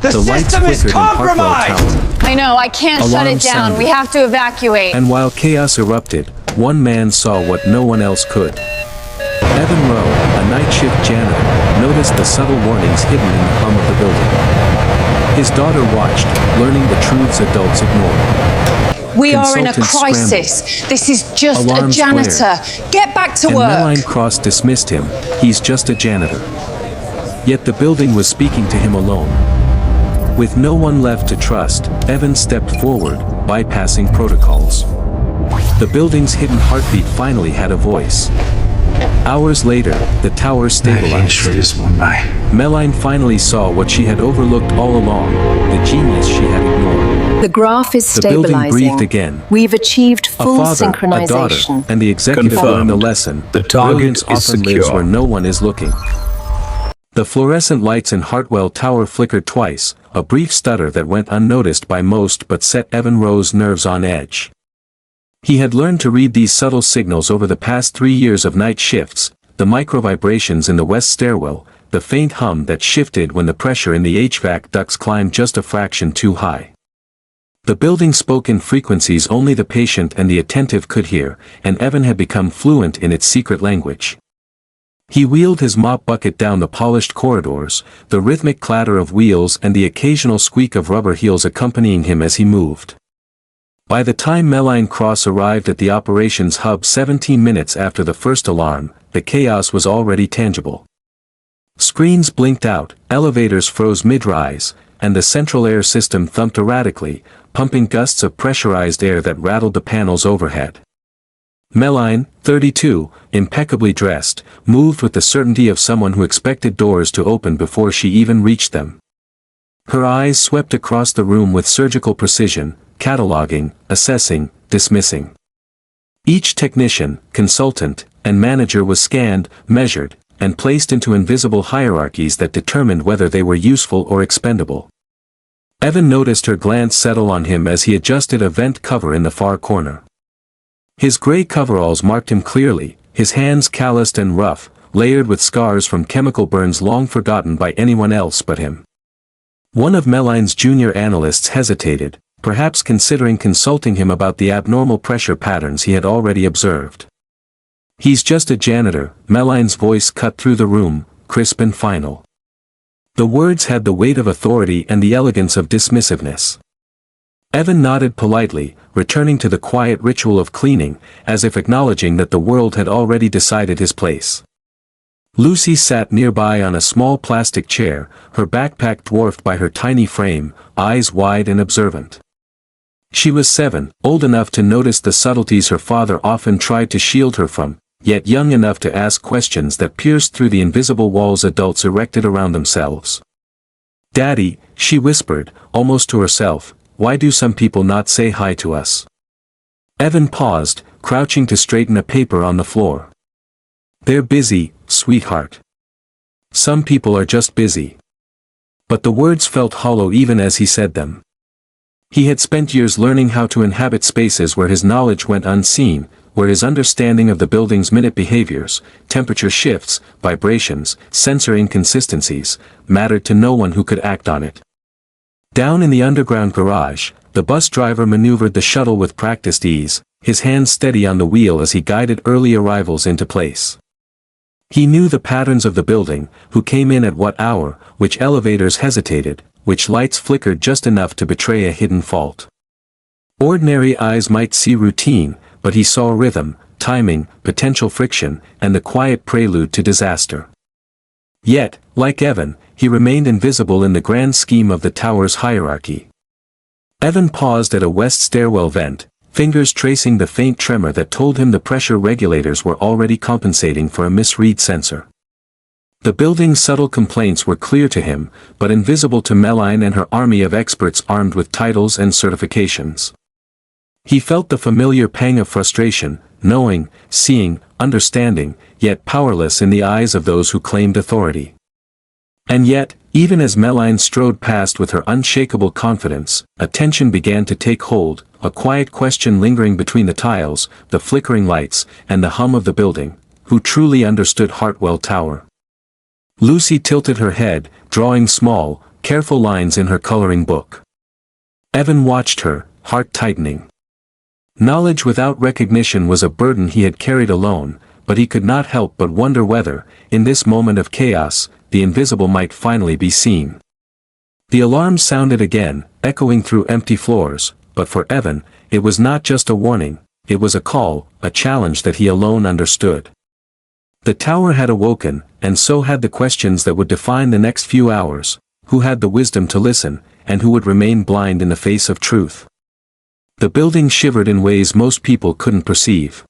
The lights system is flickered in Hartwell compromised! Tower. I know, I can't shut it Alarms down. sounded. We have to evacuate. And while chaos erupted, one man saw what no one else could. Evan Rowe, a night shift janitor, noticed the subtle warnings hidden in the hum of the building. His daughter watched, learning the truths adults ignored. We are in a Consultants crisis. scrambled. This is just Alarms a janitor. Get back to And work. Meline Cross dismissed him. He's just a janitor. Yet the building was speaking to him alone. With no one left to trust, Evan stepped forward, bypassing protocols. The building's hidden heartbeat finally had a voice. Hours later, the tower stabilized. Meline finally saw what she had overlooked all along, the genius she had ignored. The graph is The building stabilizing. breathed again. We've achieved A full father, a daughter, synchronization. and the executive learned the Confirmed. lesson. The target Brilliance is often lives secure. where no one is looking. The fluorescent lights in Hartwell Tower flickered twice, a brief stutter that went unnoticed by most but set Evan Rowe's nerves on edge. He had learned to read these subtle signals over the past 3 years of night shifts, the micro-vibrations in the west stairwell, the faint hum that shifted when the pressure in the HVAC ducts climbed just a fraction too high. The building spoke in frequencies only the patient and the attentive could hear, and Evan had become fluent in its secret language. He wheeled his mop bucket down the polished corridors, the rhythmic clatter of wheels and the occasional squeak of rubber heels accompanying him as he moved. By the time Meline Cross arrived at the operations hub 17 minutes after the first alarm, the chaos was already tangible. Screens blinked out, elevators froze mid-rise, and the central air system thumped erratically, pumping gusts of pressurized air that rattled the panels overhead. Meline, 32, impeccably dressed, moved with the certainty of someone who expected doors to open before she even reached them. Her eyes swept across the room with surgical precision, cataloging, assessing, dismissing. Each technician, consultant, and manager was scanned, measured, and placed into invisible hierarchies that determined whether they were useful or expendable. Evan noticed her glance settle on him as he adjusted a vent cover in the far corner. His gray coveralls marked him clearly, his hands calloused and rough, layered with scars from chemical burns long forgotten by anyone else but him. One of Meline's junior analysts hesitated, perhaps considering consulting him about the abnormal pressure patterns he had already observed. "He's just a janitor," Meline's voice cut through the room, crisp and final. The words had the weight of authority and the elegance of dismissiveness. Evan nodded politely, returning to the quiet ritual of cleaning, as if acknowledging that the world had already decided his place. Lucy sat nearby on a small plastic chair, her backpack dwarfed by her tiny frame, eyes wide and observant. She was 7, old enough to notice the subtleties her father often tried to shield her from, yet young enough to ask questions that pierced through the invisible walls adults erected around themselves. "Daddy," she whispered, almost to herself, "why do some people not say hi to us?" Evan paused, crouching to straighten a paper on the floor. "They're busy, sweetheart. Some people are just busy." But the words felt hollow even as he said them. He had spent years learning how to inhabit spaces where his knowledge went unseen, where his understanding of the building's minute behaviors, temperature shifts, vibrations, sensor inconsistencies, mattered to no one who could act on it. Down in the underground garage, the bus driver maneuvered the shuttle with practiced ease, his hands steady on the wheel as he guided early arrivals into place. He knew the patterns of the building, who came in at what hour, which elevators hesitated, which lights flickered just enough to betray a hidden fault. Ordinary eyes might see routine, but he saw rhythm, timing, potential friction, and the quiet prelude to disaster. Yet, like Evan, he remained invisible in the grand scheme of the tower's hierarchy. Evan paused at a west stairwell vent, fingers tracing the faint tremor that told him the pressure regulators were already compensating for a misread sensor. The building's subtle complaints were clear to him, but invisible to Meline and her army of experts armed with titles and certifications. He felt the familiar pang of frustration, knowing, seeing, understanding, yet powerless in the eyes of those who claimed authority. And yet, even as Meline strode past with her unshakable confidence, a tension began to take hold, a quiet question lingering between the tiles, the flickering lights, and the hum of the building: who truly understood Hartwell Tower? Lucy tilted her head, drawing small, careful lines in her coloring book. Evan watched her, heart tightening. Knowledge without recognition was a burden he had carried alone, but he could not help but wonder whether, in this moment of chaos, the invisible might finally be seen. The alarm sounded again, echoing through empty floors, but for Evan, it was not just a warning, it was a call, a challenge that he alone understood. The tower had awoken, and so had the questions that would define the next few hours: who had the wisdom to listen, and who would remain blind in the face of truth. The building shivered in ways most people couldn't perceive.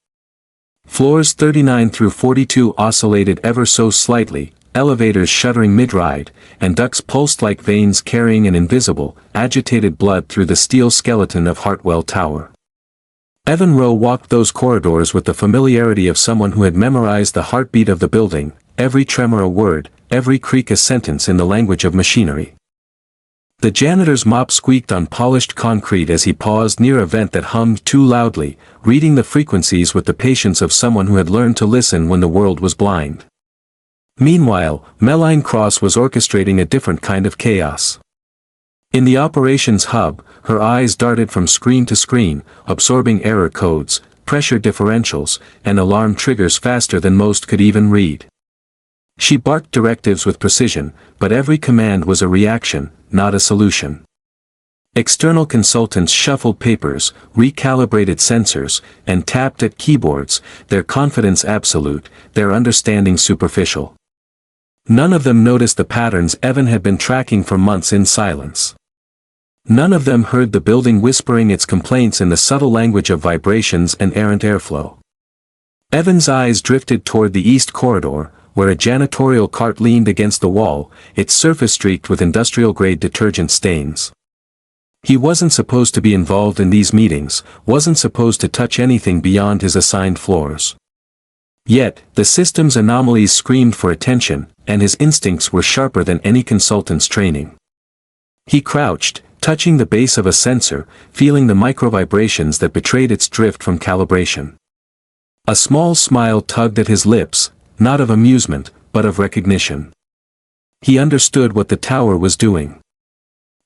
Floors 39 through 42 oscillated ever so slightly, elevators shuddering mid-ride, and ducts pulsed like veins carrying an invisible, agitated blood through the steel skeleton of Hartwell Tower. Evan Rowe walked those corridors with the familiarity of someone who had memorized the heartbeat of the building, every tremor a word, every creak a sentence in the language of machinery. The janitor's mop squeaked on polished concrete as he paused near a vent that hummed too loudly, reading the frequencies with the patience of someone who had learned to listen when the world was blind. Meanwhile, Meline Cross was orchestrating a different kind of chaos. In the operations hub, her eyes darted from screen to screen, absorbing error codes, pressure differentials, and alarm triggers faster than most could even read. She barked directives with precision, but every command was a reaction, not a solution. External consultants shuffled papers, recalibrated sensors, and tapped at keyboards, their confidence absolute, their understanding superficial. None of them noticed the patterns Evan had been tracking for months in silence. None of them heard the building whispering its complaints in the subtle language of vibrations and errant airflow. Evan's eyes drifted toward the east corridor, where a janitorial cart leaned against the wall, its surface streaked with industrial-grade detergent stains. He wasn't supposed to be involved in these meetings, wasn't supposed to touch anything beyond his assigned floors. Yet, the system's anomalies screamed for attention, and his instincts were sharper than any consultant's training. He crouched, touching the base of a sensor, feeling the micro-vibrations that betrayed its drift from calibration. A small smile tugged at his lips, not of amusement, but of recognition. He understood what the tower was doing.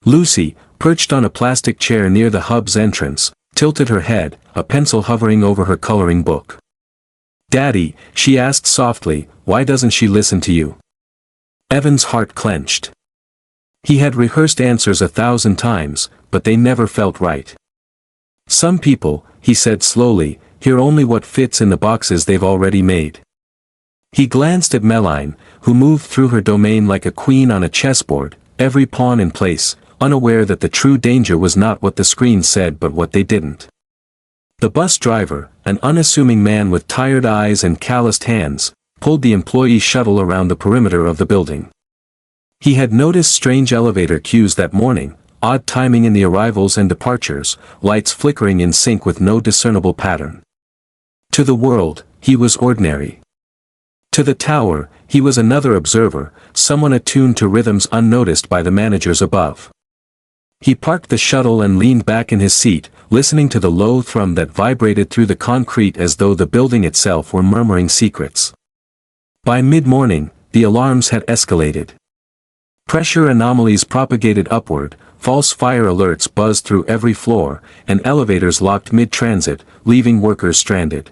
Lucy, perched on a plastic chair near the hub's entrance, tilted her head, a pencil hovering over her coloring book. "Daddy," she asked softly, "why doesn't she listen to you?" Evan's heart clenched. He had rehearsed answers 1,000 times, but they never felt right. "Some people," he said slowly, "hear only what fits in the boxes they've already made." He glanced at Meline, who moved through her domain like a queen on a chessboard, every pawn in place, unaware that the true danger was not what the screen said but what they didn't. The bus driver, an unassuming man with tired eyes and calloused hands, pulled the employee shuttle around the perimeter of the building. He had noticed strange elevator queues that morning, odd timing in the arrivals and departures, lights flickering in sync with no discernible pattern. To the world, he was ordinary. To the tower, he was another observer, someone attuned to rhythms unnoticed by the managers above. He parked the shuttle and leaned back in his seat, listening to the low thrum that vibrated through the concrete as though the building itself were murmuring secrets. By mid-morning, the alarms had escalated. Pressure anomalies propagated upward, false fire alerts buzzed through every floor, and elevators locked mid-transit, leaving workers stranded.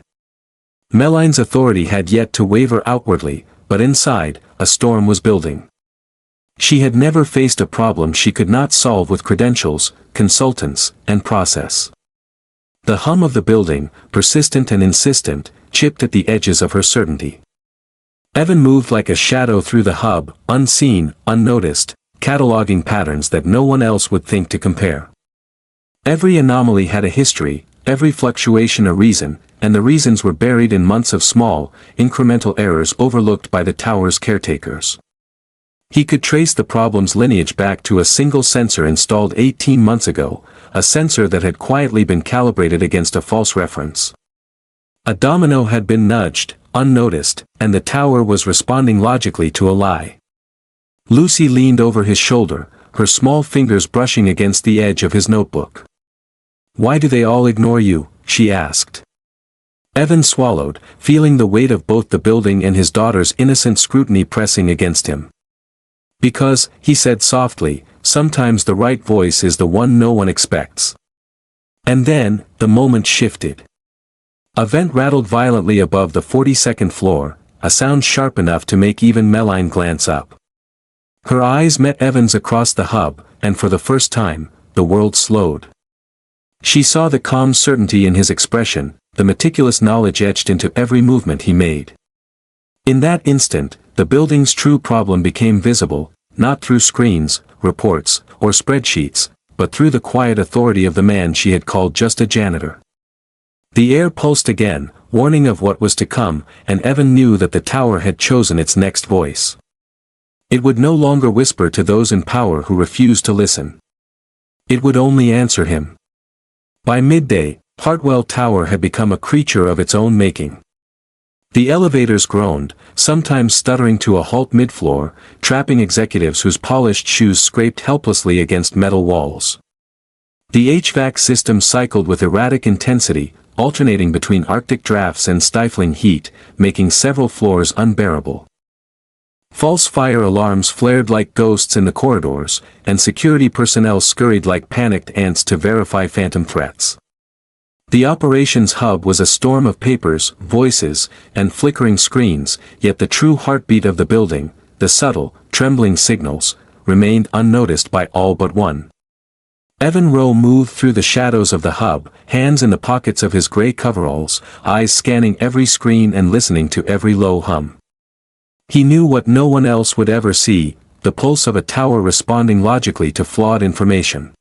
Meline's authority had yet to waver outwardly, but inside, a storm was building. She had never faced a problem she could not solve with credentials, consultants, and process. The hum of the building, persistent and insistent, chipped at the edges of her certainty. Evan moved like a shadow through the hub, unseen, unnoticed, cataloging patterns that no one else would think to compare. Every anomaly had a history, every fluctuation a reason, and the reasons were buried in months of small, incremental errors overlooked by the tower's caretakers. He could trace the problem's lineage back to a single sensor installed 18 months ago, a sensor that had quietly been calibrated against a false reference. A domino had been nudged, unnoticed, and the tower was responding logically to a lie. Lucy leaned over his shoulder, her small fingers brushing against the edge of his notebook. "Why do they all ignore you?" she asked. Evan swallowed, feeling the weight of both the building and his daughter's innocent scrutiny pressing against him. Because, he said softly, sometimes the right voice is the one no one expects. And then, the moment shifted. A vent rattled violently above the 42nd floor, a sound sharp enough to make even Meline glance up. Her eyes met Evan's across the hub, and for the first time, the world slowed. She saw the calm certainty in his expression, the meticulous knowledge etched into every movement he made. In that instant, the building's true problem became visible, not through screens, reports, or spreadsheets, but through the quiet authority of the man she had called just a janitor. The air pulsed again, warning of what was to come, and Evan knew that the tower had chosen its next voice. It would no longer whisper to those in power who refused to listen. It would only answer him. By midday, Hartwell Tower had become a creature of its own making. The elevators groaned, sometimes stuttering to a halt mid-floor, trapping executives whose polished shoes scraped helplessly against metal walls. The HVAC system cycled with erratic intensity, alternating between Arctic drafts and stifling heat, making several floors unbearable. False fire alarms flared like ghosts in the corridors, and security personnel scurried like panicked ants to verify phantom threats. The operations hub was a storm of papers, voices, and flickering screens, yet the true heartbeat of the building, the subtle, trembling signals, remained unnoticed by all but one. Evan Rowe moved through the shadows of the hub, hands in the pockets of his gray coveralls, eyes scanning every screen and listening to every low hum. He knew what no one else would ever see, the pulse of a tower responding logically to flawed information.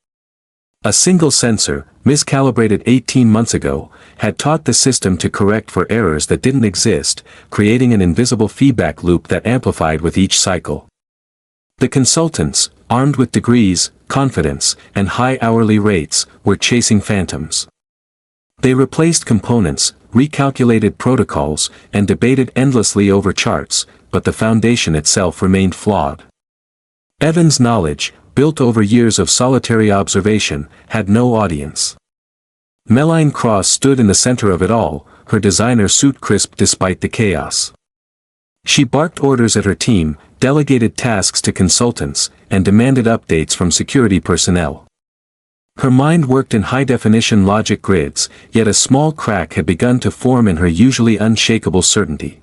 A single sensor, miscalibrated 18 months ago, had taught the system to correct for errors that didn't exist, creating an invisible feedback loop that amplified with each cycle. The consultants, armed with degrees, confidence, and high hourly rates, were chasing phantoms. They replaced components, recalculated protocols, and debated endlessly over charts, but the foundation itself remained flawed. Evan's knowledge, built over years of solitary observation, had no audience. Meline Cross stood in the center of it all, her designer suit crisp despite the chaos. She barked orders at her team, delegated tasks to consultants, and demanded updates from security personnel. Her mind worked in high-definition logic grids, yet a small crack had begun to form in her usually unshakable certainty.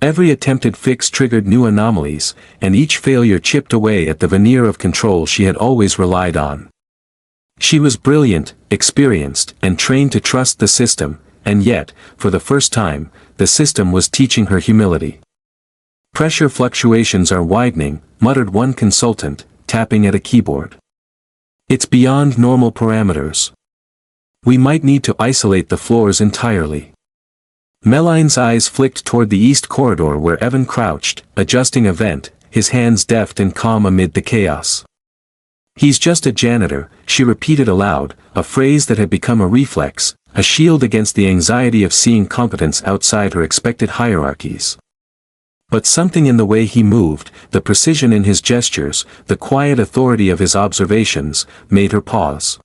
Every attempted fix triggered new anomalies, and each failure chipped away at the veneer of control she had always relied on. She was brilliant, experienced, and trained to trust the system, and yet, for the first time, the system was teaching her humility. Pressure fluctuations are widening, muttered one consultant, tapping at a keyboard. It's beyond normal parameters. We might need to isolate the floors entirely. Meline's eyes flicked toward the east corridor where Evan crouched, adjusting a vent, his hands deft and calm amid the chaos. He's just a janitor, she repeated aloud, a phrase that had become a reflex, a shield against the anxiety of seeing competence outside her expected hierarchies. But something in the way he moved, the precision in his gestures, the quiet authority of his observations, made her pause.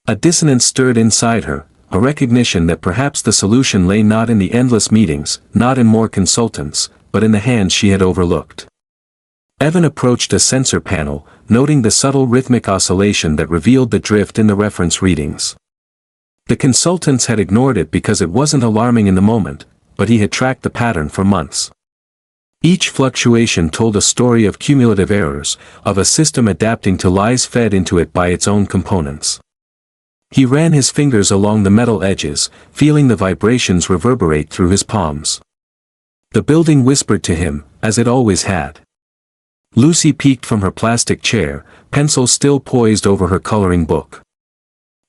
A dissonance stirred inside her, a recognition that perhaps the solution lay not in the endless meetings, not in more consultants, but in the hands she had overlooked. Evan approached a sensor panel, noting the subtle rhythmic oscillation that revealed the drift in the reference readings. The consultants had ignored it because it wasn't alarming in the moment, but he had tracked the pattern for months. Each fluctuation told a story of cumulative errors, of a system adapting to lies fed into it by its own components. He ran his fingers along the metal edges, feeling the vibrations reverberate through his palms. The building whispered to him, as it always had. Lucy peeked from her plastic chair, pencil still poised over her coloring book.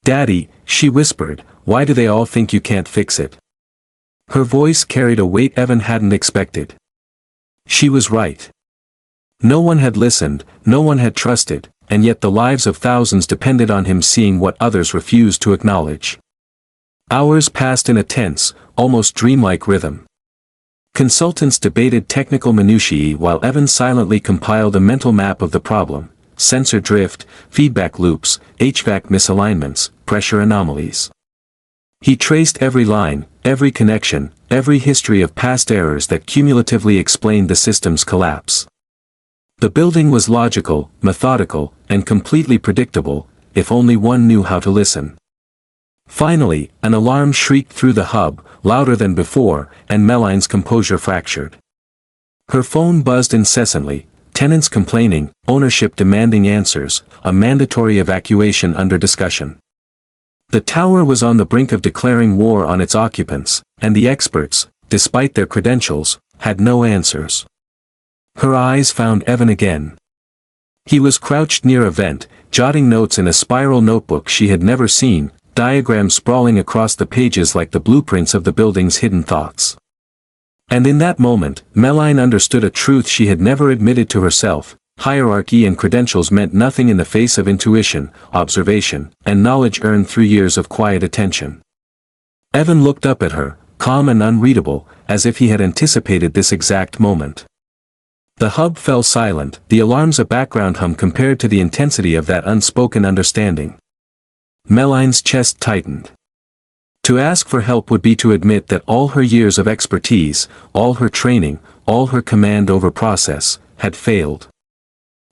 "Daddy," she whispered, "why do they all think you can't fix it?" Her voice carried a weight Evan hadn't expected. She was right. No one had listened, no one had trusted, and yet the lives of thousands depended on him seeing what others refused to acknowledge. Hours passed in a tense, almost dreamlike rhythm. Consultants debated technical minutiae while Evan silently compiled a mental map of the problem: sensor drift, feedback loops, HVAC misalignments, pressure anomalies. He traced every line, every connection, every history of past errors that cumulatively explained the system's collapse. The building was logical, methodical, and completely predictable, if only one knew how to listen. Finally, an alarm shrieked through the hub, louder than before, and Meline's composure fractured. Her phone buzzed incessantly, tenants complaining, ownership demanding answers, a mandatory evacuation under discussion. The tower was on the brink of declaring war on its occupants, and the experts, despite their credentials, had no answers. Her eyes found Evan again. He was crouched near a vent, jotting notes in a spiral notebook she had never seen, diagrams sprawling across the pages like the blueprints of the building's hidden thoughts. And in that moment, Meline understood a truth she had never admitted to herself: hierarchy and credentials meant nothing in the face of intuition, observation, and knowledge earned through years of quiet attention. Evan looked up at her, calm and unreadable, as if he had anticipated this exact moment. The hub fell silent, the alarms a background hum compared to the intensity of that unspoken understanding. Meline's chest tightened. To ask for help would be to admit that all her years of expertise, all her training, all her command over process, had failed.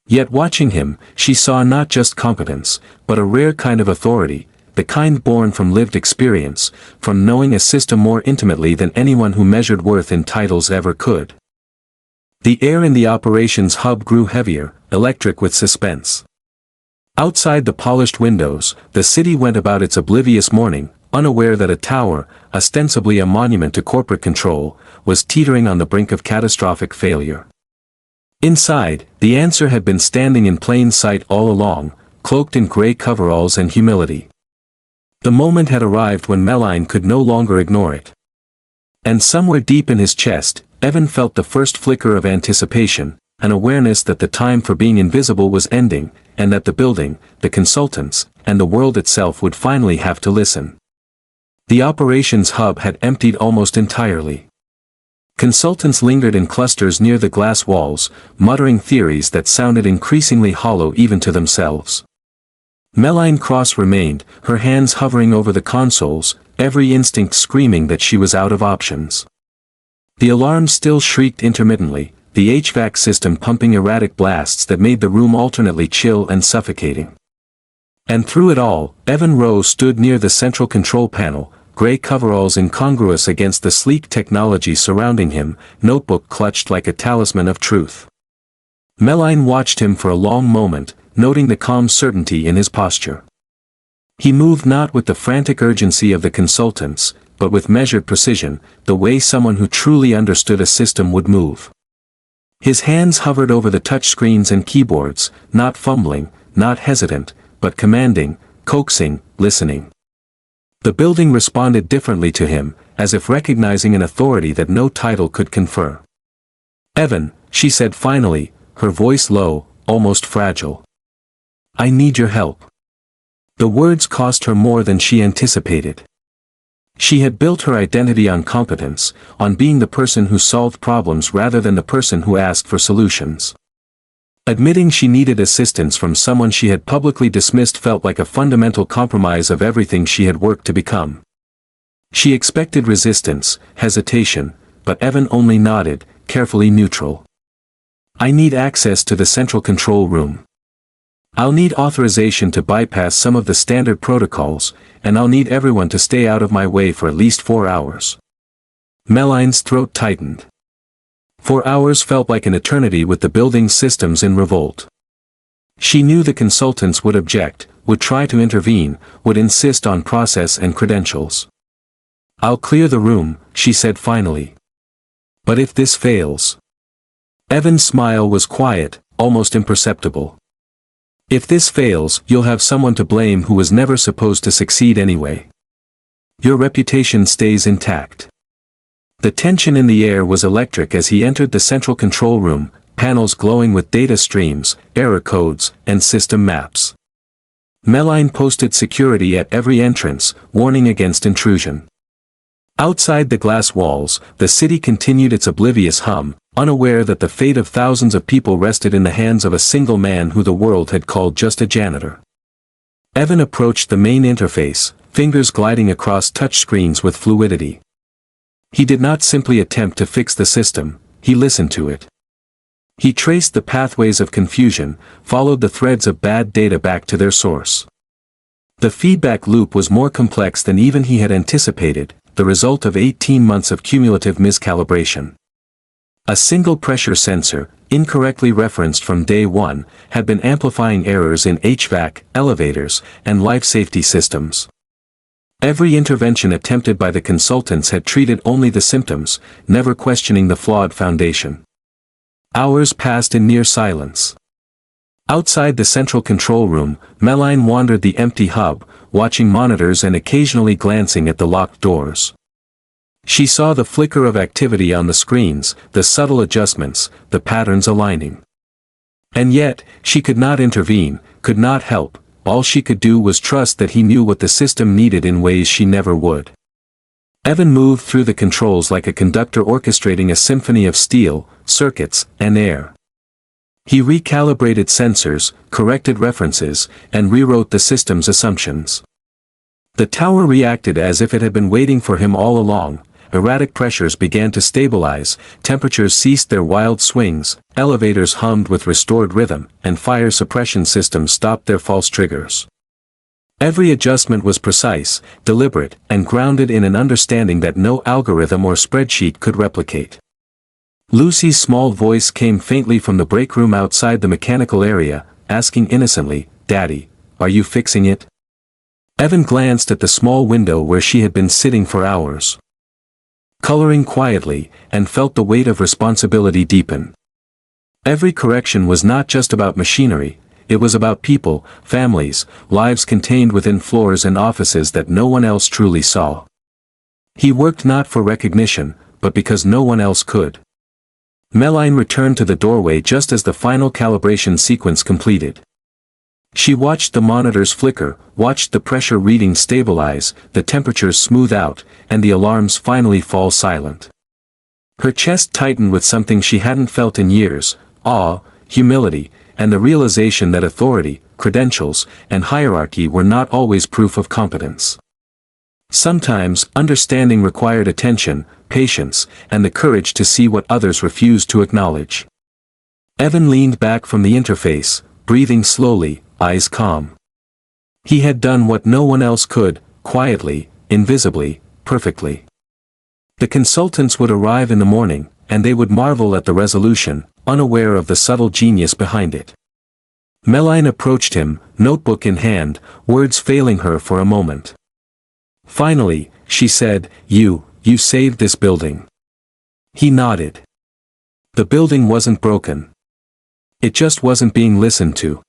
Yet watching him, she saw not just competence, but a rare kind of authority, the kind born from lived experience, from knowing a system more intimately than anyone who measured worth in titles ever could. The air in the operations hub grew heavier, electric with suspense. Outside the polished windows, the city went about its oblivious morning, unaware that a tower, ostensibly a monument to corporate control, was teetering on the brink of catastrophic failure. Inside, the answer had been standing in plain sight all along, cloaked in gray coveralls and humility. The moment had arrived when Meline could no longer ignore it. And somewhere deep in his chest, Evan felt the first flicker of anticipation, an awareness that the time for being invisible was ending, and that the building, the consultants, and the world itself would finally have to listen. The operations hub had emptied almost entirely. Consultants lingered in clusters near the glass walls, muttering theories that sounded increasingly hollow even to themselves. Meline Cross remained, her hands hovering over the consoles, every instinct screaming that she was out of options. The alarm still shrieked intermittently, the HVAC system pumping erratic blasts that made the room alternately chill and suffocating. And through it all, Evan Rose stood near the central control panel, gray coveralls incongruous against the sleek technology surrounding him, notebook clutched like a talisman of truth. Meline watched him for a long moment, noting the calm certainty in his posture. He moved not with the frantic urgency of the consultants, but with measured precision, the way someone who truly understood a system would move. His hands hovered over the touchscreens and keyboards, not fumbling, not hesitant, but commanding, coaxing, listening. The building responded differently to him, as if recognizing an authority that no title could confer. "Evan," she said finally, her voice low, almost fragile. "I need your help." The words cost her more than she anticipated. She had built her identity on competence, on being the person who solved problems rather than the person who asked for solutions. Admitting she needed assistance from someone she had publicly dismissed felt like a fundamental compromise of everything she had worked to become. She expected resistance, hesitation, but Evan only nodded, carefully neutral. "I need access to the central control room. I'll need authorization to bypass some of the standard protocols, and I'll need everyone to stay out of my way for at least 4 hours." Meline's throat tightened. 4 hours felt like an eternity with the building's systems in revolt. She knew the consultants would object, would try to intervene, would insist on process and credentials. "I'll clear the room," she said finally. "But if this fails?" Evan's smile was quiet, almost imperceptible. "If this fails, you'll have someone to blame who was never supposed to succeed anyway. Your reputation stays intact." The tension in the air was electric as he entered the central control room, panels glowing with data streams, error codes, and system maps. Meline posted security at every entrance, warning against intrusion. Outside the glass walls, the city continued its oblivious hum, unaware that the fate of thousands of people rested in the hands of a single man who the world had called just a janitor. Evan approached the main interface, fingers gliding across touchscreens with fluidity. He did not simply attempt to fix the system, he listened to it. He traced the pathways of confusion, followed the threads of bad data back to their source. The feedback loop was more complex than even he had anticipated, the result of 18 months of cumulative miscalibration. A single pressure sensor, incorrectly referenced from day one, had been amplifying errors in HVAC, elevators, and life safety systems. Every intervention attempted by the consultants had treated only the symptoms, never questioning the flawed foundation. Hours passed in near silence. Outside the central control room, Meline wandered the empty hub, watching monitors and occasionally glancing at the locked doors. She saw the flicker of activity on the screens, the subtle adjustments, the patterns aligning. And yet, she could not intervene, could not help. All she could do was trust that he knew what the system needed in ways she never would. Evan moved through the controls like a conductor orchestrating a symphony of steel, circuits, and air. He recalibrated sensors, corrected references, and rewrote the system's assumptions. The tower reacted as if it had been waiting for him all along. Erratic pressures began to stabilize, temperatures ceased their wild swings, elevators hummed with restored rhythm, and fire suppression systems stopped their false triggers. Every adjustment was precise, deliberate, and grounded in an understanding that no algorithm or spreadsheet could replicate. Lucy's small voice came faintly from the break room outside the mechanical area, asking innocently, "Daddy, are you fixing it?" Evan glanced at the small window where she had been sitting for hours, coloring quietly, and felt the weight of responsibility deepen. Every correction was not just about machinery, it was about people, families, lives contained within floors and offices that no one else truly saw. He worked not for recognition, but because no one else could. Meline returned to the doorway just as the final calibration sequence completed. She watched the monitors flicker, watched the pressure readings stabilize, the temperatures smooth out, and the alarms finally fall silent. Her chest tightened with something she hadn't felt in years: awe, humility, and the realization that authority, credentials, and hierarchy were not always proof of competence. Sometimes, understanding required attention, patience, and the courage to see what others refused to acknowledge. Evan leaned back from the interface, breathing slowly, eyes calm. He had done what no one else could, quietly, invisibly, perfectly. The consultants would arrive in the morning, and they would marvel at the resolution, unaware of the subtle genius behind it. Meline approached him, notebook in hand, words failing her for a moment. Finally, she said, You saved this building." He nodded. The building wasn't broken. It just wasn't being listened to.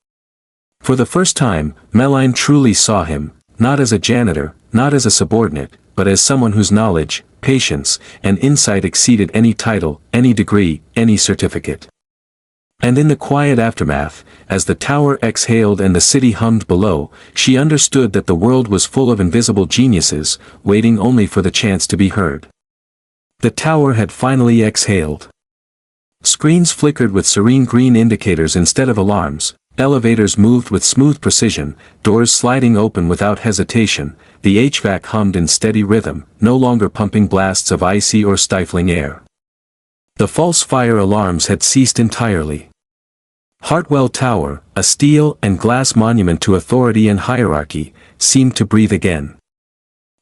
For the first time, Meline truly saw him, not as a janitor, not as a subordinate, but as someone whose knowledge, patience, and insight exceeded any title, any degree, any certificate. And in the quiet aftermath, as the tower exhaled and the city hummed below, she understood that the world was full of invisible geniuses, waiting only for the chance to be heard. The tower had finally exhaled. Screens flickered with serene green indicators instead of alarms, elevators moved with smooth precision, doors sliding open without hesitation, the HVAC hummed in steady rhythm, no longer pumping blasts of icy or stifling air. The false fire alarms had ceased entirely. Hartwell Tower, a steel and glass monument to authority and hierarchy, seemed to breathe again.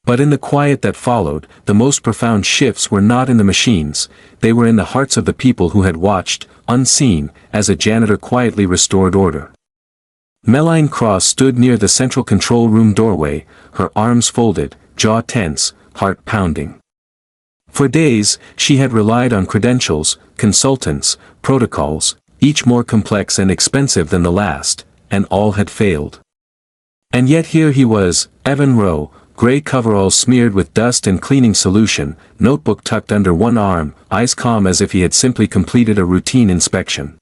But in the quiet that followed, the most profound shifts were not in the machines, they were in the hearts of the people who had watched, unseen, as a janitor quietly restored order. Meline Cross stood near the central control room doorway, her arms folded, jaw tense, heart pounding. For days, she had relied on credentials, consultants, protocols, each more complex and expensive than the last, and all had failed. And yet here he was, Evan Rowe, gray coveralls smeared with dust and cleaning solution, notebook tucked under one arm, eyes calm as if he had simply completed a routine inspection.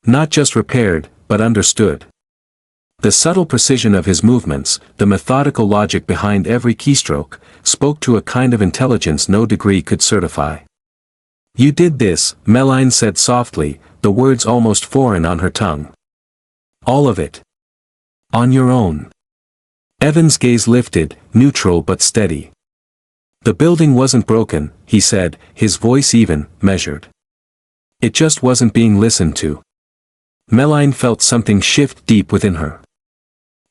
Not just repaired, but understood. The subtle precision of his movements, the methodical logic behind every keystroke, spoke to a kind of intelligence no degree could certify. "You did this," Meline said softly, the words almost foreign on her tongue. "All of it. On your own." Evan's gaze lifted, neutral but steady. "The building wasn't broken," he said, his voice even, measured. It just wasn't being listened to. Meline felt something shift deep within her.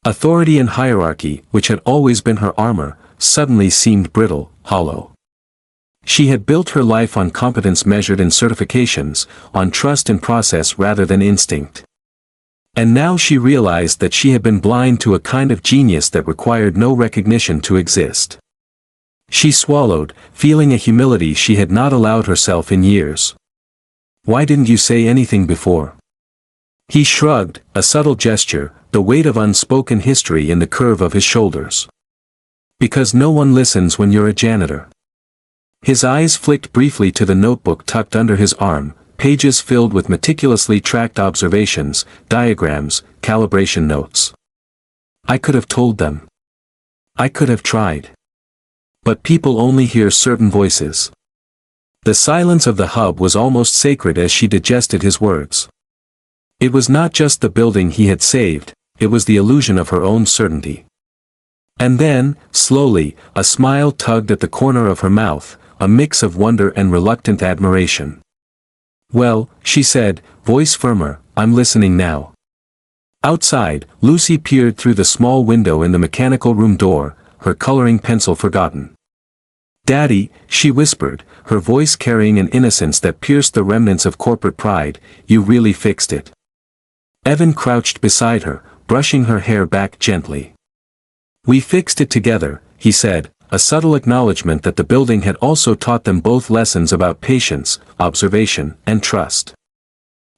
Authority and hierarchy, which had always been her armor, suddenly seemed brittle, hollow. She had built her life on competence measured in certifications, on trust and process rather than instinct. And now she realized that she had been blind to a kind of genius that required no recognition to exist. She swallowed, feeling a humility she had not allowed herself in years. "Why didn't you say anything before?" He shrugged, a subtle gesture, the weight of unspoken history in the curve of his shoulders. "Because no one listens when you're a janitor." His eyes flicked briefly to the notebook tucked under his arm, pages filled with meticulously tracked observations, diagrams, calibration notes. "I could have told them. I could have tried. But people only hear certain voices." The silence of the hub was almost sacred as she digested his words. It was not just the building he had saved, it was the illusion of her own certainty. And then, slowly, a smile tugged at the corner of her mouth, a mix of wonder and reluctant admiration. "Well," she said, voice firmer, "I'm listening now." Outside, Lucy peered through the small window in the mechanical room door, her coloring pencil forgotten. "Daddy," she whispered, her voice carrying an innocence that pierced the remnants of corporate pride, "you really fixed it." Evan crouched beside her, brushing her hair back gently. "We fixed it together," he said, a subtle acknowledgement that the building had also taught them both lessons about patience, observation, and trust.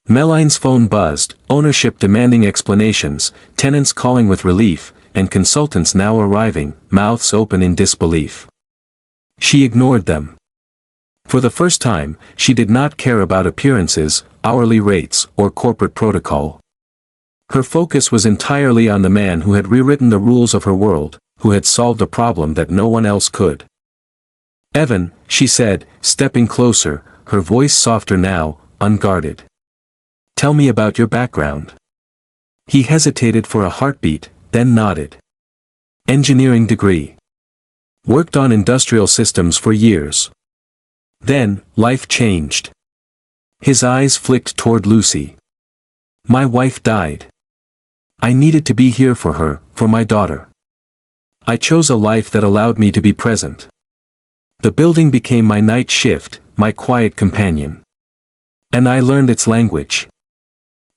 Meline's phone buzzed, ownership demanding explanations, tenants calling with relief, and consultants now arriving, mouths open in disbelief. She ignored them. For the first time, she did not care about appearances, hourly rates, or corporate protocol. Her focus was entirely on the man who had rewritten the rules of her world, who had solved a problem that no one else could. "Evan," she said, stepping closer, her voice softer now, unguarded. "Tell me about your background." He hesitated for a heartbeat, then nodded. "Engineering degree. Worked on industrial systems for years." Then, life changed. His eyes flicked toward Lucy. "My wife died. I needed to be here for her, for my daughter. I chose a life that allowed me to be present. The building became my night shift, my quiet companion. And I learned its language."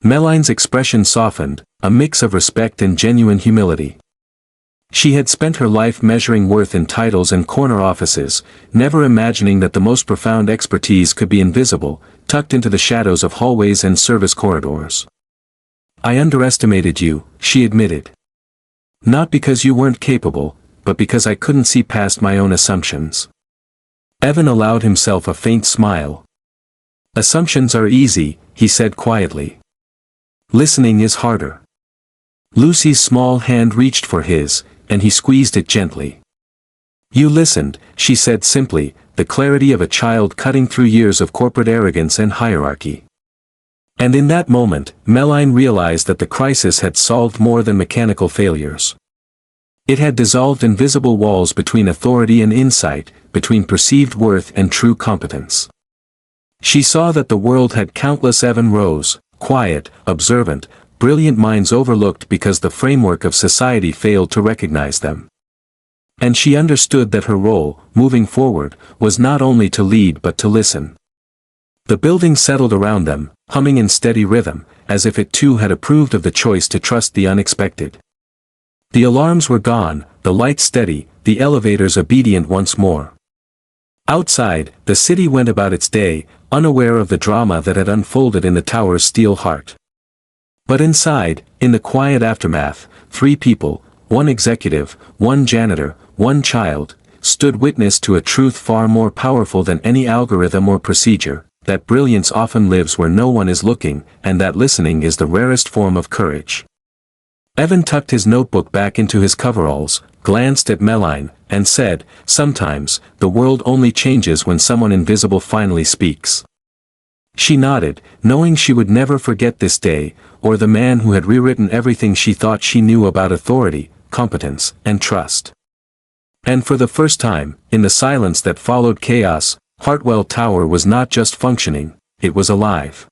Meline's expression softened, a mix of respect and genuine humility. She had spent her life measuring worth in titles and corner offices, never imagining that the most profound expertise could be invisible, tucked into the shadows of hallways and service corridors. "I underestimated you," she admitted. "Not because you weren't capable, but because I couldn't see past my own assumptions." Evan allowed himself a faint smile. "Assumptions are easy," he said quietly. "Listening is harder." Lucy's small hand reached for his, and he squeezed it gently. "You listened," she said simply, the clarity of a child cutting through years of corporate arrogance and hierarchy. And in that moment, Meline realized that the crisis had solved more than mechanical failures. It had dissolved invisible walls between authority and insight, between perceived worth and true competence. She saw that the world had countless Evan Rose, quiet, observant, brilliant minds overlooked because the framework of society failed to recognize them. And she understood that her role, moving forward, was not only to lead but to listen. The building settled around them, humming in steady rhythm, as if it too had approved of the choice to trust the unexpected. The alarms were gone, the lights steady, the elevators obedient once more. Outside, the city went about its day, unaware of the drama that had unfolded in the tower's steel heart. But inside, in the quiet aftermath, 3 people, 1 executive, 1 janitor, 1 child, stood witness to a truth far more powerful than any algorithm or procedure, that brilliance often lives where no one is looking, and that listening is the rarest form of courage. Evan tucked his notebook back into his coveralls, glanced at Meline, and said, "Sometimes, the world only changes when someone invisible finally speaks." She nodded, knowing she would never forget this day, or the man who had rewritten everything she thought she knew about authority, competence, and trust. And for the first time, in the silence that followed chaos, Hartwell Tower was not just functioning, It was alive.